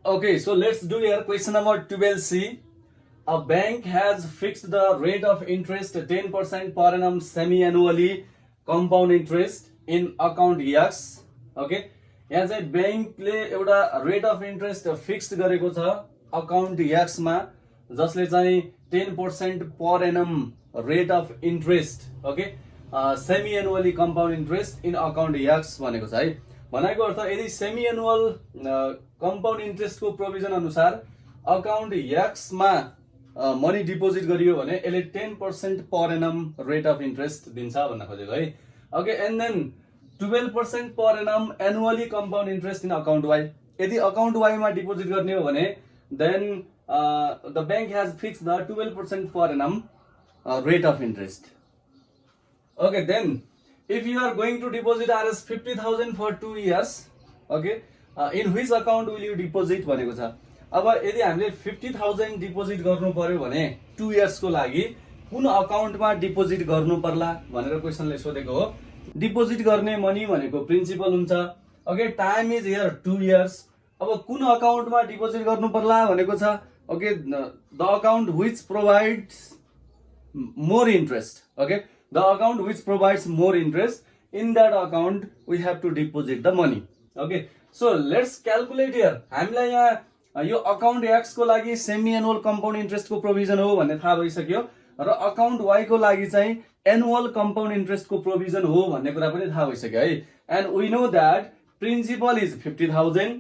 Okay, so let's do here question number 12C. A bank has fixed the rate of interest 10% per annum semi-annually compound interest in account X. Okay, यहाँ चाहिँ बैंकले एउटा rate of interest fixed गरेको छ account x मा जसले चाहिँ 10% per annum rate of interest okay semi annually compound interest in account x भनेको छ है। भनेको अर्थ यदि सेमी एनुअल कम्पाउन्ड इन्ट्रेस्टको प्रोभिजन अनुसार अकाउन्ट एक्स मा मनी डिपोजिट गरियो भने यसले 10% per annum rate of interest दिन्छ भन्न खोजेको है। Okay and then 12% per annum annually compound interest in account Y. यदि अकाउन्ट वाई मा डिपोजिट गर्ने हो भने then the bank has fix the 12% per annum rate of interest. Okay, then if you are going to deposit Rs 50,000 for 2 years, okay, in which account will you deposit भनेको छ। अब यदि हामीले 50,000 deposit गर्नु पर्यो भने 2 इयर्स को लागि कुन अकाउन्टमा डिपोजिट गर्नु पर्ला भनेर क्वेशनले सोधेको हो। डिपोजिट गर्ने मनी भनेको प्रिन्सिपल हुन्छ। Okay, time is here 2 years. अब कुन अकाउन्टमा डिपोजिट गर्नु पर्ला भनेको छ। Okay, the account which provides more interest. Okay, the account which provides more interest, in that account we have to deposit the money. Okay, so let's calculate here. हामीलाई यहाँ यो account x को लागि semi annual compound interest को provision हो भन्ने थाहा भइसक्यो र account Y को लागि चाहिँ एनुअल कम्पाउन्ड इन्ट्रेस्ट को प्रोभिजन हो भन्ने कुरा पनि थाहा भइसक्यो है। And we know that principal is 50,000,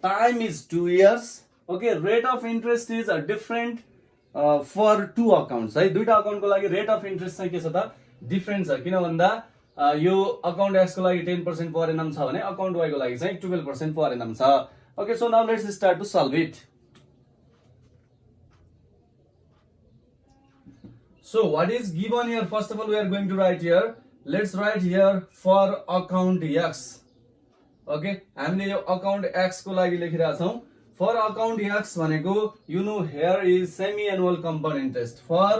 time is 2 years. Okay, rate of interest is a different for two accounts है। दुईटा अकाउन्टको लागि रेट अफ इन्ट्रेस्ट चाहिँ के छ त डिफरेन्ट छ। किन भन्दा यो अकाउन्ट एक्स को लागि 10% पर एनम छ भने अकाउन्ट वाई को लागि चाहिँ 12% पर एनम छ। Okay, so now let's start to solve it. So what is given here? First of all, we are going to write here. Let's write here for account X. Okay, हामीले यो account X को लागि लेखिरहेका छौं। For account X भनेको you know here is semi-annual compound interest. For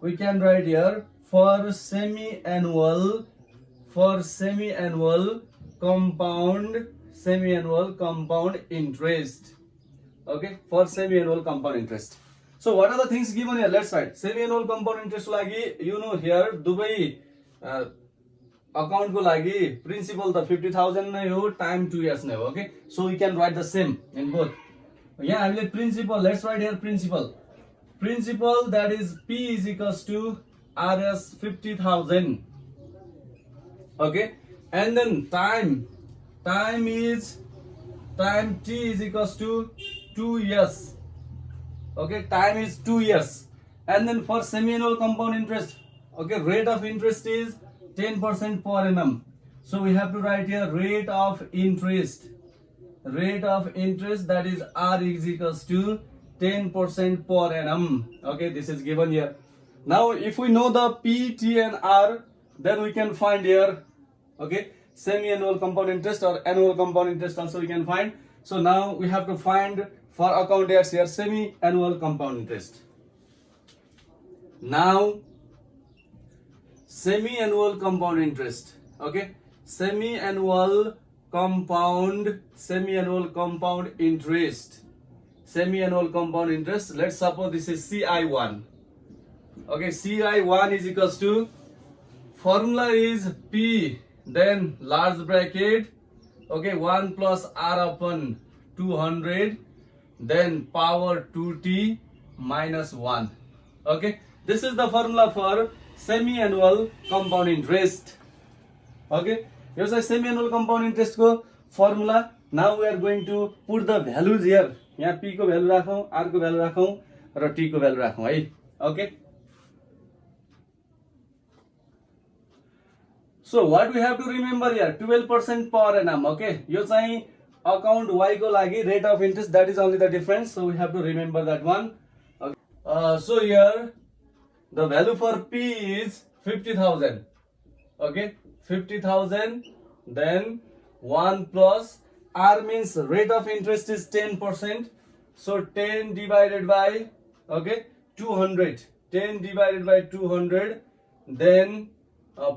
we can write here for semi-annual compound interest. Okay, for semi-annual compound interest. So what are the things given here? Let's write semi-annual compound interest लागि you know here दुवै account को लागि principal त 50,000 नै हो, time 2 years नै हो। Okay, so we can write the same in both. यहाँ हामीले principal, let's write here principal that is P is equals to Rs 50,000. okay, and then time T is equals to 2 years. okay, time is 2 years. And then for semi-annual compound interest, okay, rate of interest is 10% per annum. So we have to write here rate of interest that is R is equals to 10% per annum. Okay, this is given here. Now if we know the P, T and R, then we can find here, okay, semi-annual compound interest or annual compound interest also we can find. So now we have to find for account X here semi-annual compound interest. Now semi-annual compound interest, okay, semi-annual compound interest. Let's suppose this is CI1. okay, CI1 is equals to, formula is P, then large bracket, okay, 1 plus R upon 200, then power 2t minus 1. okay, this is the formula for semi-annual compound interest. okay, यो चाहिँ semi-annual compound interest को formula. Now we are going to put the values here. यहाँ P को value राखौं, R को value राखौं र T को value राखौं है। okay, so what we have to remember here, 12% per annum. okay, यो चाहिँ account Y को लागि rate of interest, that is only the difference, so we have to remember that one. okay, so here the value for P is 50,000. okay, 50,000, then 1 plus R means rate of interest is 10%, so 10 divided by, okay, 200, 10 divided by 200, then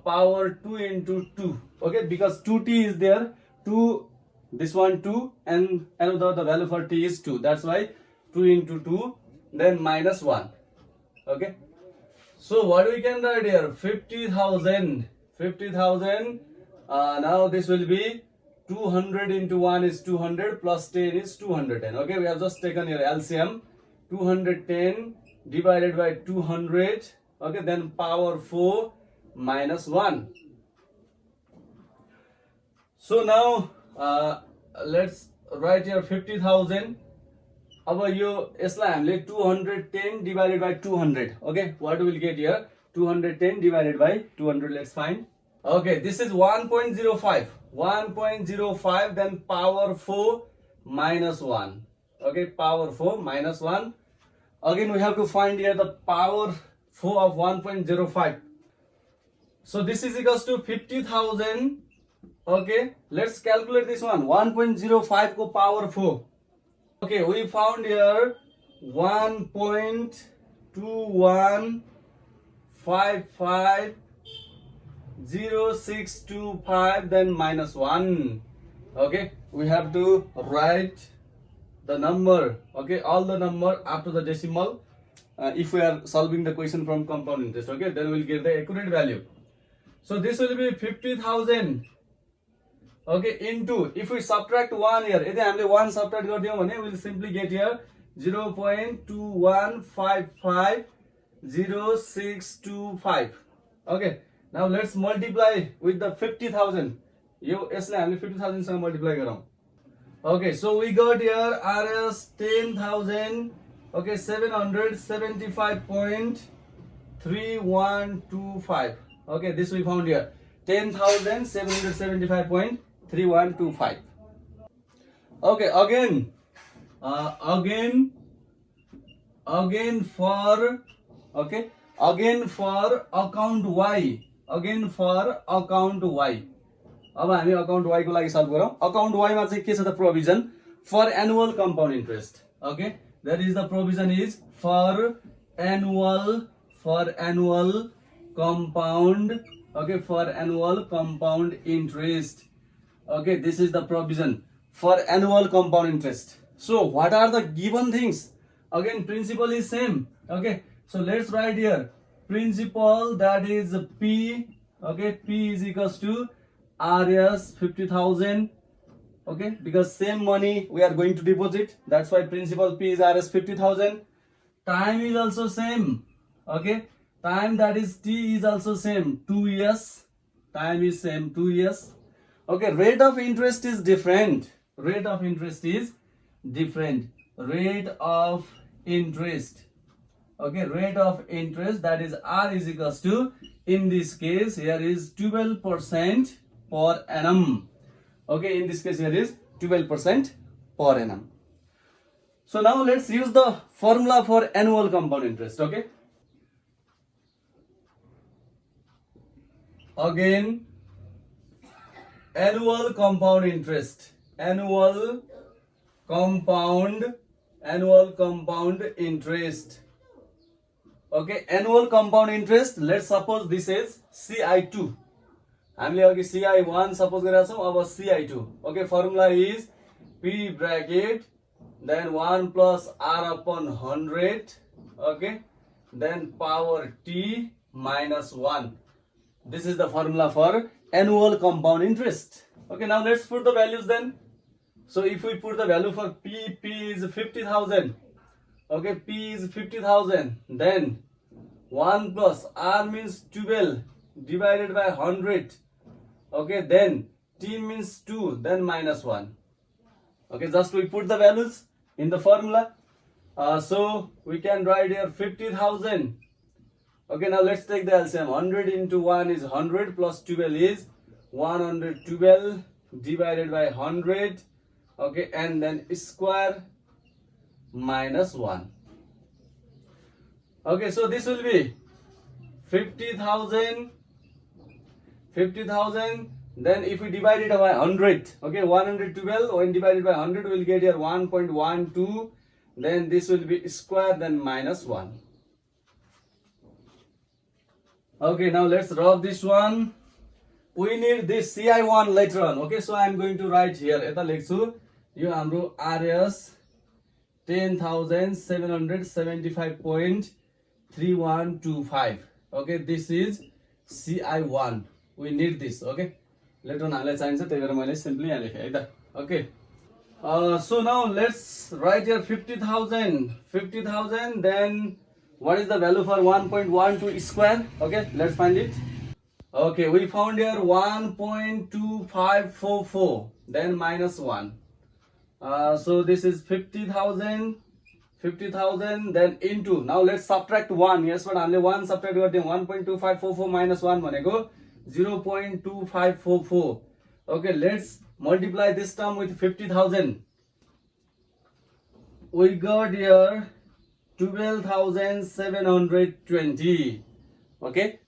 power 2 into 2, okay, because 2t is there, 2 this one 2, and another the value for t is 2. That's why 2 into 2, then minus 1. Okay. So what we can write here? 50,000. 50,000. Now this will be 200 into 1 is 200 plus 10 is 210. Okay, we have just taken here LCM. 210 divided by 200. Okay, then power 4 minus 1. So now let's write here 50,000. अब यो यसलाई हामीले 210 divided by 200. Okay, what we will get here? 210 divided by 200. Let's find. Okay, this is 1.05. 1.05, then power 4 minus 1. Okay, power 4 minus 1. Again, we have to find here the power 4 of 1.05. So this is equals to 50,000. Okay, let's calculate this one. 1.05 ko power 4. Okay, we found here 1.21550625, then minus 1. Okay, we have to write the number. Okay, all the number after the decimal. If we are solving the question from compound interest, okay, then we will get the accurate value. So this will be 50,000. Okay, into, if we subtract 1 here, if we 1 subtract, we will simply get here 0.21550625. Okay, now let's multiply with the 50,000. You 50,000 sang multiply garau. Okay, so we got here RS 10,000. Okay, 775.3125. Okay, this we found here 10,775.3125. Okay, again for account Y. Again for account Y. अब हामी account Y को लागि solve गरौँ. Account Y मा चाहिँ के छ त provision for annual compound interest. Okay, that is the provision is for annual compound. Okay, for annual compound interest. Okay, this is the provision for annual compound interest. So what are the given things? Again, principal is same. Okay, so let's write here principal, that is P. Okay, P is equals to RS 50,000. Okay, because same money we are going to deposit, that's why principal P is RS 50,000. Time is also same. Okay, time, that is T, is also same, 2 years. Time is same, 2 years. Okay, rate of interest is different. Rate of interest is different. Rate of interest. Okay, rate of interest, that is R is equals to, in this case here is 12% per annum. Okay, in this case here is 12% per annum. So now let's use the formula for annual compound interest. Okay, again, annual compound interest. Annual compound interest. Okay, annual compound interest. Let's suppose this is CI2. हामीले अघि CI1 suppose गरेका छौं, अब CI2. Okay, formula is P bracket then 1 plus R upon 100. Okay, then power T minus 1. This is the formula for annual compound interest. Okay, now let's put the values then. So if we put the value for P is 50,000. Okay, P is 50,000. Then 1 plus R means 12 divided by 100. Okay, then T means 2, then minus 1. Okay, just we put the values in the formula. So we can write here 50,000. Okay, now let's take the LCM. 100 into 1 is 100 plus 12 is 112 divided by 100. Okay, and then square minus 1. Okay, so this will be 50,000. Then if we divide it by 100, okay, 112 when divided by 100 we'll get here 1.12. Then this will be square, then minus 1. Okay, now let's rub this one. we need this CI1 later on. Okay, so I am going to write here. Eta leख्छु यो हाम्रो RS 10,775.3125. Okay, this is CI1. We need this. Okay, later on हामीलाई चाहिन्छ त्यही भएर मैले simply यहाँ लेखे है त. Okay. So now let's write here 50,000. 50,000. Then what is the value for 1.12 square? Okay, let's find it. Okay, we found here 1.2544. Then minus 1. So this is 50,000. 50,000. Then into. Now let's subtract 1. Yes, but only 1 subtract 1.2544 minus 1 भनेको 0.2544. Okay, let's multiply this term with 50,000. We got here 12,720. Okay.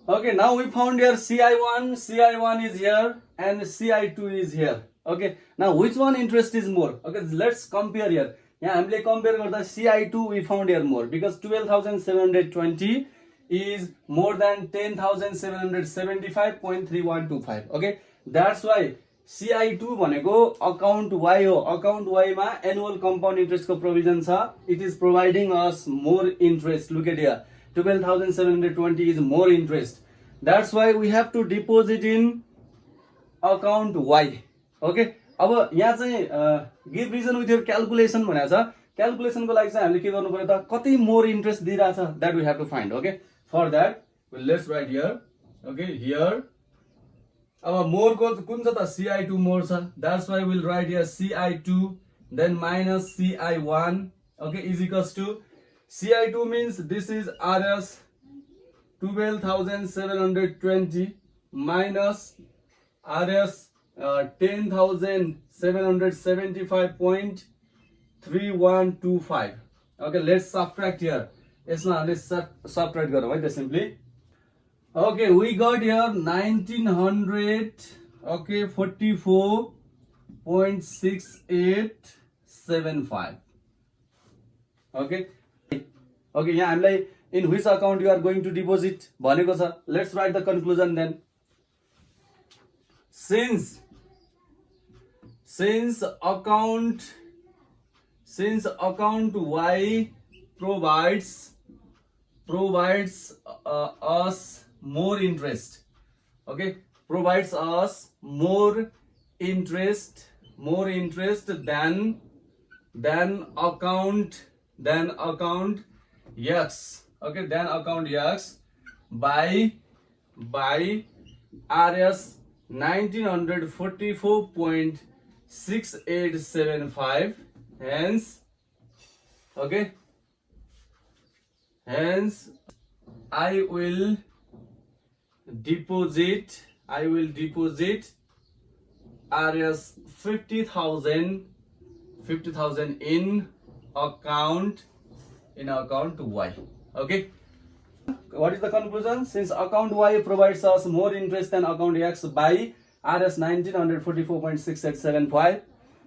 Okay, now we found here CI1. CI1 is here and CI2 is here. Okay. Now which one interest is more? Okay, let's compare here. Yeah, हामीले compare गर्दा CI2 we found here more because 12,720 is more than 10,775.3125. Okay, that's why CI2 भनेको account Y हो. Account Y मा annual compound interest को provision छ. It is providing us more interest. Look at here. 12,720 is more interest. That's why we have to deposit in account Y. Okay. अब यहाँ चाहिँ give reason with your calculation भनेको छ. Calculation को लागि चाहिँ हामीले के गर्नु पर्यो त कति more interest दिइराछ that we have to find. Okay. For that, well, let's write here. Okay, here. अब more को कुन छ त CI2 more छ. That's why we'll write here CI2 then minus CI1. Okay, is equals to CI2 means this is RS 12,720 minus RS 10,775.3125. Okay, let's subtract here. यसमा let's subtract गरौँ है त simply. Okay, we got here 1900. Okay, 44.6875. Okay. Okay, यहाँ हामीलाई in which account you are going to deposit भनेको छ. Let's write the conclusion then. Since account Y provides us more interest. Okay, provides us more interest than account X. Okay, then account X by RS 1944.6875. Hence I will deposit RS 50,000 in account Y. Okay. What is the conclusion? Since account Y provides us more interest than account X by RS 1944.6875,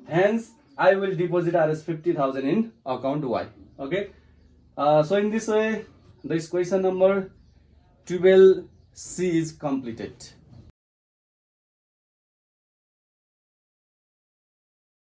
hence I will deposit RS 50,000 in account Y. Okay. So in this way, this question number 12C is completed.